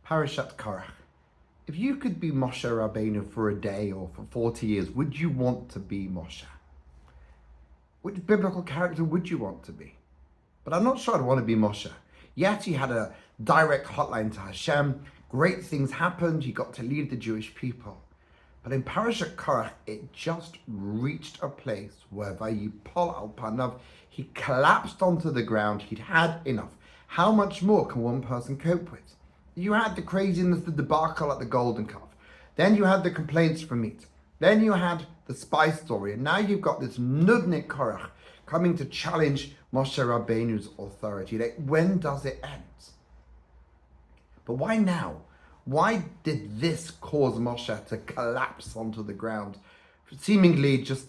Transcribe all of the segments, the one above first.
Parashat Korach. If you could be Moshe Rabbeinu for a day or for 40 years, would you want to be Moshe? Which biblical character would you want to be? But I'm not sure I'd want to be Moshe. Yet he had a direct hotline to Hashem. Great things happened. He got to lead the Jewish people. But in Parashat Korach, it just reached a place where Vayipol al panav, he collapsed onto the ground. He'd had enough. How much more can one person cope with? You had the craziness, the debacle at the golden calf. Then you had the complaints from meat. Then you had the spy story. And now you've got this nudnik Korach coming to challenge Moshe Rabbeinu's authority. Like, when does it end? But why now? Why did this cause Moshe to collapse onto the ground? Seemingly just,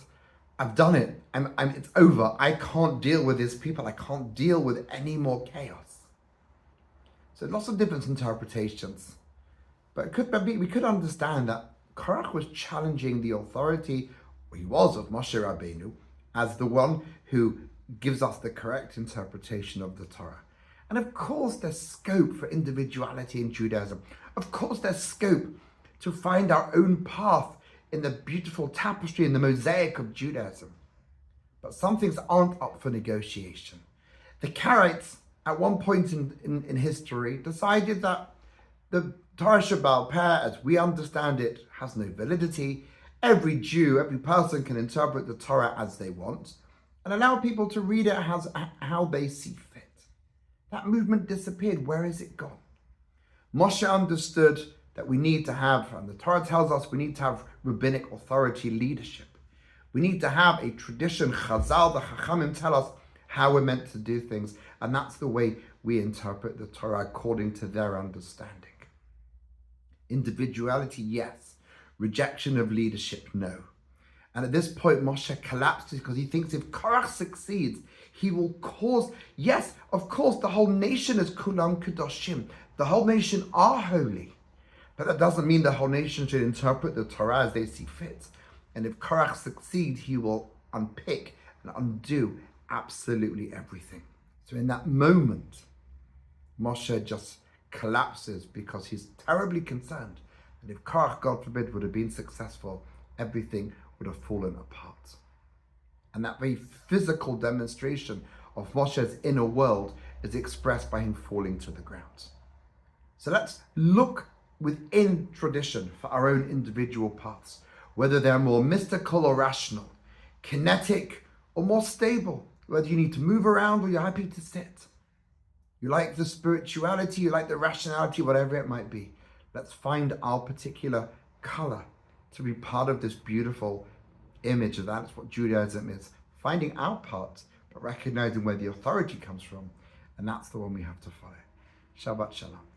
I've done it. It's over. I can't deal with these people. I can't deal with any more chaos. So lots of different interpretations. But we could understand that Korach was challenging the authority, or he was, of Moshe Rabbeinu, as the one who gives us the correct interpretation of the Torah. And of course there's scope for individuality in Judaism. Of course there's scope to find our own path in the beautiful tapestry and the mosaic of Judaism. But some things aren't up for negotiation. The Karaites, at one point in history, decided that the Torah Shebaal Peh, as we understand it, has no validity. Every Jew, every person can interpret the Torah as they want and allow people to read it as how they see fit. That movement disappeared. Where is it gone? Moshe understood that we need to have, and the Torah tells us we need to have rabbinic authority leadership. We need to have a tradition. Chazal, the Chachamim tell us how we're meant to do things, and that's the way we interpret the Torah according to their understanding. Individuality, yes. Rejection of leadership, no. And at this point, Moshe collapses because he thinks if Korach succeeds, he will cause, yes, of course, the whole nation is kulam kedoshim. The whole nation are holy. But that doesn't mean the whole nation should interpret the Torah as they see fit. And if Korach succeeds, he will unpick and undo absolutely everything. So in that moment, Moshe just collapses because he's terribly concerned that if Korach, God forbid, would have been successful, everything would have fallen apart. And that very physical demonstration of Moshe's inner world is expressed by him falling to the ground. So let's look within tradition for our own individual paths, whether they're more mystical or rational, kinetic or more stable, whether you need to move around or you're happy to sit. You like the spirituality, you like the rationality, whatever it might be. Let's find our particular color to be part of this beautiful image of that. That's what Judaism is. Finding our part, but recognizing where the authority comes from. And that's the one we have to follow. Shabbat Shalom.